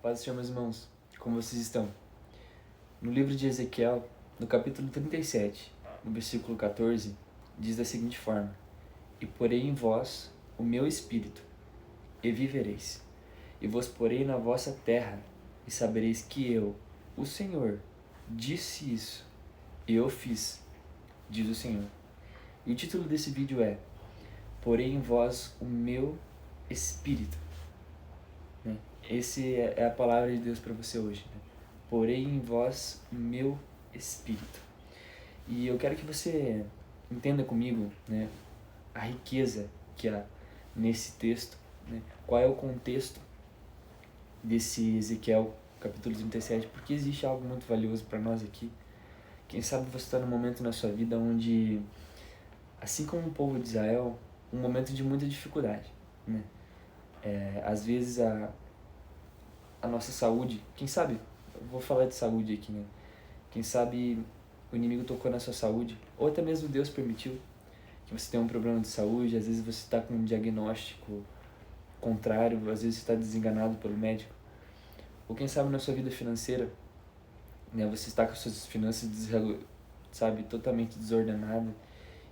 Paz do Senhor, meus irmãos, como vocês estão? No livro de Ezequiel, no capítulo 37, no versículo 14, diz da seguinte forma: E porei em vós o meu espírito, e vivereis, e vos porei na vossa terra, e sabereis que eu, o Senhor, disse isso, e eu fiz, diz o Senhor. E o título desse vídeo é: Porei em vós o meu espírito. Esse é a palavra de Deus para você hoje. Porei em vós o meu espírito. E eu quero que você entenda comigo, a riqueza que há nesse texto, qual é o contexto desse Ezequiel capítulo 37, porque existe algo muito valioso para nós aqui. Quem sabe você está num momento na sua vida onde, assim como o povo de Israel, um momento de muita dificuldade. Às vezes a nossa saúde, quem sabe, eu vou falar de saúde aqui, quem sabe o inimigo tocou na sua saúde, ou até mesmo Deus permitiu que você tenha um problema de saúde, às vezes você está com um diagnóstico contrário, às vezes você está desenganado pelo médico, ou quem sabe na sua vida financeira, você está com as suas finanças totalmente desordenadas,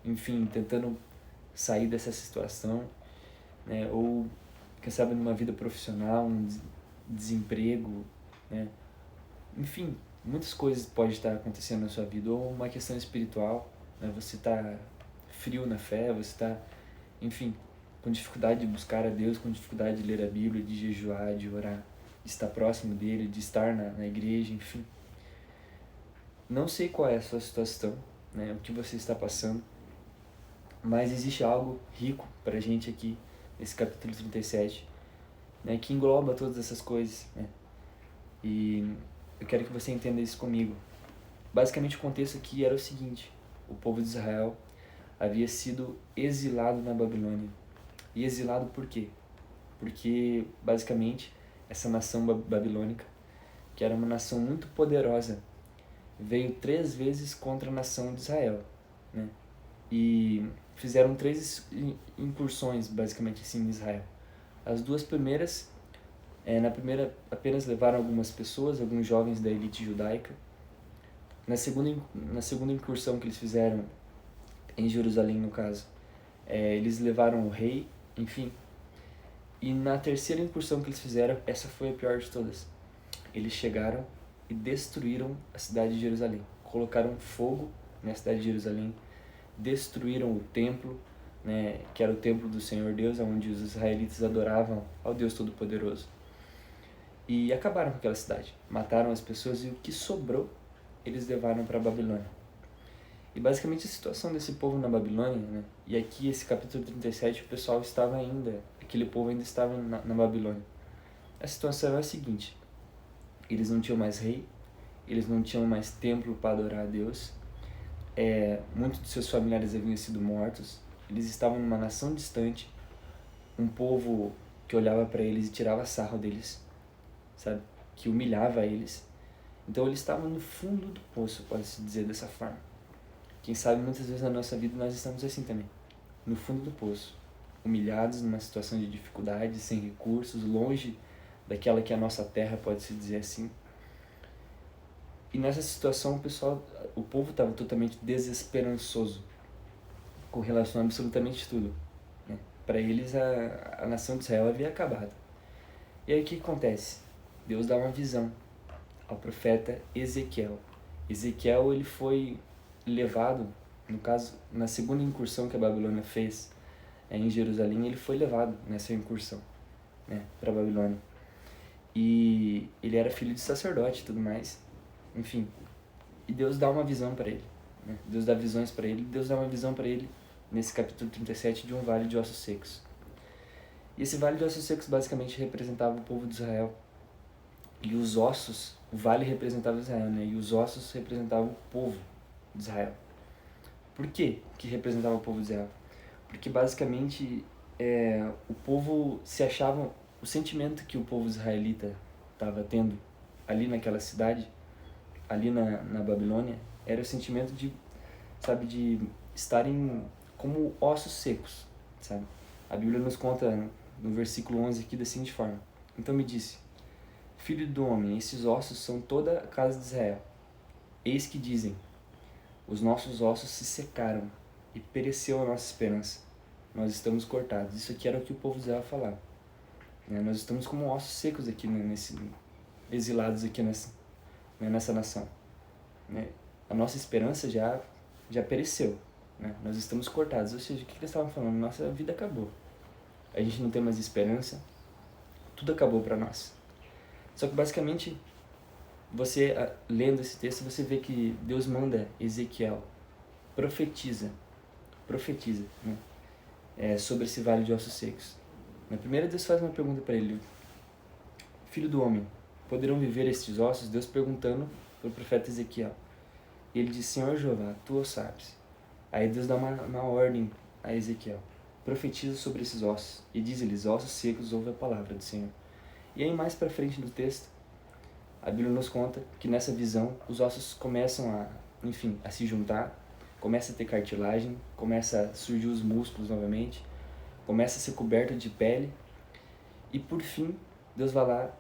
enfim, tentando sair dessa situação, ou quem sabe numa vida profissional, um desemprego, enfim, muitas coisas podem estar acontecendo na sua vida, ou uma questão espiritual, você está frio na fé, você está, enfim, com dificuldade de buscar a Deus, com dificuldade de ler a Bíblia, de jejuar, de orar, de estar próximo dele, de estar na igreja, enfim. Não sei qual é a sua situação, o que você está passando, mas existe algo rico para a gente aqui, nesse capítulo 37, que engloba todas essas coisas, E eu quero que você entenda isso comigo. Basicamente o contexto aqui era o seguinte: o povo de Israel havia sido exilado na Babilônia. E exilado por quê? Porque basicamente essa nação babilônica, que era uma nação muito poderosa, veio 3 vezes contra a nação de Israel, E fizeram 3 incursões, basicamente assim, em Israel. As 2 primeiras, na primeira apenas levaram algumas pessoas, alguns jovens da elite judaica. Na segunda incursão que eles fizeram em Jerusalém, no caso, eles levaram o rei, enfim. E na terceira incursão que eles fizeram, essa foi a pior de todas. Eles chegaram e destruíram a cidade de Jerusalém. Colocaram fogo na cidade de Jerusalém, destruíram o templo, que era o templo do Senhor Deus, onde os israelitas adoravam ao Deus Todo-Poderoso. E acabaram com aquela cidade. Mataram as pessoas e o que sobrou eles levaram para a Babilônia. E basicamente a situação desse povo na Babilônia, e aqui esse capítulo 37, o pessoal estava ainda, aquele povo ainda estava na Babilônia. A situação é a seguinte: eles não tinham mais rei, eles não tinham mais templo para adorar a Deus, muitos de seus familiares haviam sido mortos, eles estavam numa nação distante, um povo que olhava para eles e tirava sarro deles, sabe? Que humilhava eles. Então eles estavam no fundo do poço, pode-se dizer dessa forma. Quem sabe muitas vezes na nossa vida nós estamos assim também, no fundo do poço, humilhados numa situação de dificuldade, sem recursos, longe daquela que é a nossa terra, pode-se dizer assim. E nessa situação o povo estava totalmente desesperançoso com relação a absolutamente tudo. Para eles a nação de Israel havia acabado. E aí o que acontece? Deus dá uma visão ao profeta Ezequiel. Ezequiel ele foi levado, no caso, na segunda incursão que a Babilônia fez em Jerusalém, ele foi levado nessa incursão para a Babilônia. E ele era filho de sacerdote e tudo mais, enfim. E Deus dá uma visão para ele. Deus dá visões para ele. Deus dá uma visão para ele nesse capítulo 37 de um vale de ossos secos. E esse vale de ossos secos basicamente representava o povo de Israel. E os ossos, o vale representava Israel, e os ossos representavam o povo de Israel. Por que representava o povo de Israel? Porque basicamente o povo se achava, o sentimento que o povo israelita estava tendo ali naquela cidade, ali na Babilônia, era o sentimento de estarem como ossos secos, sabe? A Bíblia nos conta no versículo 11 aqui da seguinte forma: Então me disse: Filho do homem, esses ossos são toda a casa de Israel. Eis que dizem, os nossos ossos se secaram e pereceu a nossa esperança. Nós estamos cortados. Isso aqui era o que o povo de Israel falava. Nós estamos como ossos secos aqui, exilados aqui nessa nação. A nossa esperança já pereceu. Nós estamos cortados. Ou seja, o que eles estavam falando? Nossa vida acabou. A gente não tem mais esperança. Tudo acabou para nós. Só que basicamente, você lendo esse texto, você vê que Deus manda Ezequiel, profetiza, sobre esse vale de ossos secos. Na primeira, Deus faz uma pergunta para ele: Filho do homem, poderão viver estes ossos? Deus perguntando para o profeta Ezequiel. E ele diz: Senhor Jeová, tu o sabes. Aí Deus dá uma ordem a Ezequiel: profetiza sobre esses ossos e diz-lhes: ossos secos, ouve a palavra do Senhor. E aí mais para frente do texto, a Bíblia nos conta que nessa visão os ossos começam a se juntar, começa a ter cartilagem, começa a surgir os músculos novamente, começa a ser coberto de pele, e por fim Deus vai lá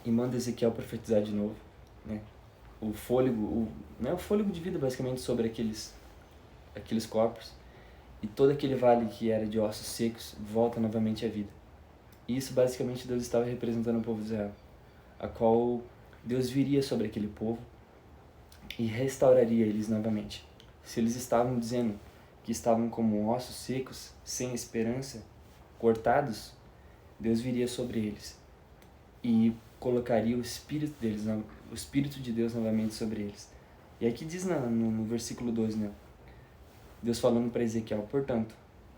e manda Ezequiel profetizar de novo, o fôlego, o fôlego de vida basicamente sobre aqueles corpos, e todo aquele vale que era de ossos secos volta novamente à vida. E isso basicamente Deus estava representando o povo de Israel, a qual Deus viria sobre aquele povo e restauraria eles novamente. Se eles estavam dizendo que estavam como ossos secos, sem esperança, cortados, Deus viria sobre eles e colocaria o Espírito deles, o Espírito de Deus novamente sobre eles. E aqui diz no versículo 12, Deus falando para Ezequiel: portanto,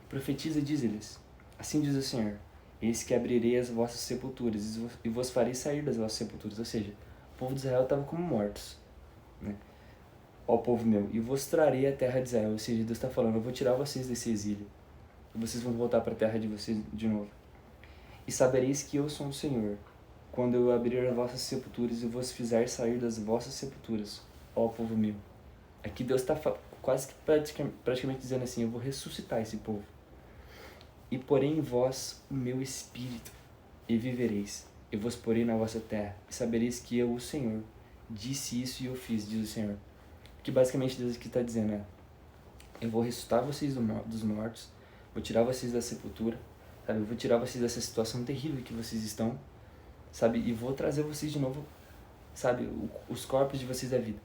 profetiza e diz-lhes, assim diz o Senhor, eis que abrirei as vossas sepulturas e vos farei sair das vossas sepulturas. Ou seja, o povo de Israel estava como mortos. Ó povo meu, e vos trarei a terra de Israel. Ou seja, Deus está falando: eu vou tirar vocês desse exílio e vocês vão voltar para a terra de vocês de novo. E sabereis que eu sou o Senhor, quando eu abrir as vossas sepulturas e vos fizer sair das vossas sepulturas, ó povo meu. Aqui Deus está quase que praticamente dizendo assim: eu vou ressuscitar esse povo. E porei em vós o meu espírito, e vivereis. Eu vos porei na vossa terra, e sabereis que eu, o Senhor, disse isso e eu fiz, diz o Senhor. Que basicamente Deus aqui está dizendo eu vou ressuscitar vocês dos mortos, vou tirar vocês da sepultura, sabe? Eu vou tirar vocês dessa situação terrível que vocês estão, sabe? E vou trazer vocês de novo, sabe? Os corpos de vocês à vida.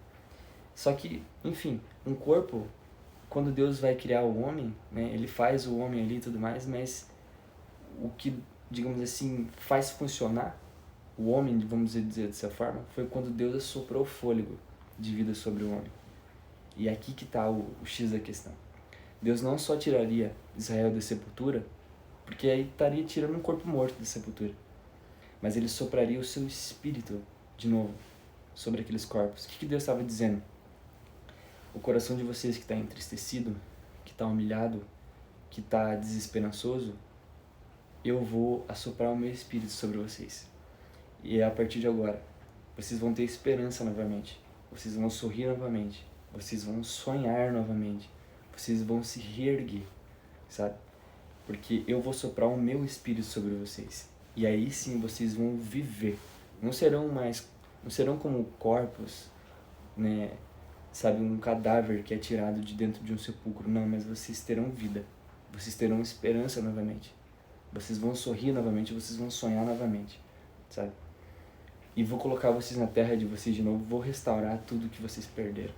Só que, enfim, um corpo, quando Deus vai criar o homem, ele faz o homem ali e tudo mais, mas o que, digamos assim, faz funcionar o homem, vamos dizer dessa forma, foi quando Deus assoprou o fôlego de vida sobre o homem. E aqui que está o X da questão. Deus não só tiraria Israel da sepultura, porque aí estaria tirando um corpo morto da sepultura, mas ele sopraria o seu espírito de novo sobre aqueles corpos. O que Deus estava dizendo? O coração de vocês que está entristecido, que está humilhado, que está desesperançoso, eu vou assoprar o meu espírito sobre vocês. E a partir de agora, vocês vão ter esperança novamente. Vocês vão sorrir novamente. Vocês vão sonhar novamente. Vocês vão se reerguer, sabe? Porque eu vou soprar o meu espírito sobre vocês. E aí sim vocês vão viver. Não serão como corpos, sabe, um cadáver que é tirado de dentro de um sepulcro. Não, mas vocês terão vida. Vocês terão esperança novamente. Vocês vão sorrir novamente, vocês vão sonhar novamente, sabe? E vou colocar vocês na terra de vocês de novo, vou restaurar tudo que vocês perderam.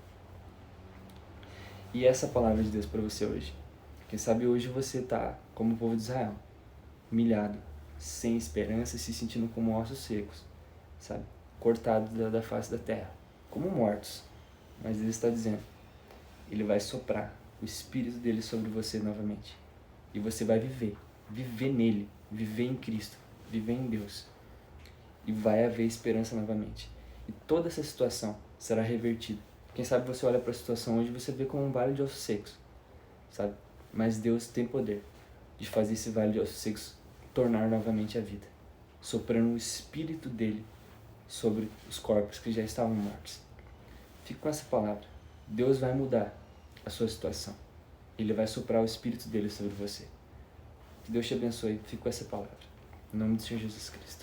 E essa palavra de Deus para você hoje. Quem sabe hoje você está como o povo de Israel, humilhado, sem esperança, se sentindo como ossos secos, sabe? Cortados da face da terra, como mortos. Mas Ele está dizendo, Ele vai soprar o Espírito dele sobre você novamente. E você vai viver nele, viver em Cristo, viver em Deus. E vai haver esperança novamente. E toda essa situação será revertida. Quem sabe você olha para a situação hoje e você vê como um vale de ossos secos, sabe? Mas Deus tem poder de fazer esse vale de ossos secos tornar novamente a vida, soprando o Espírito dele sobre os corpos que já estavam mortos. Fique com essa palavra. Deus vai mudar a sua situação. Ele vai soprar o Espírito dele sobre você. Que Deus te abençoe. Fique com essa palavra. Em nome do Senhor Jesus Cristo.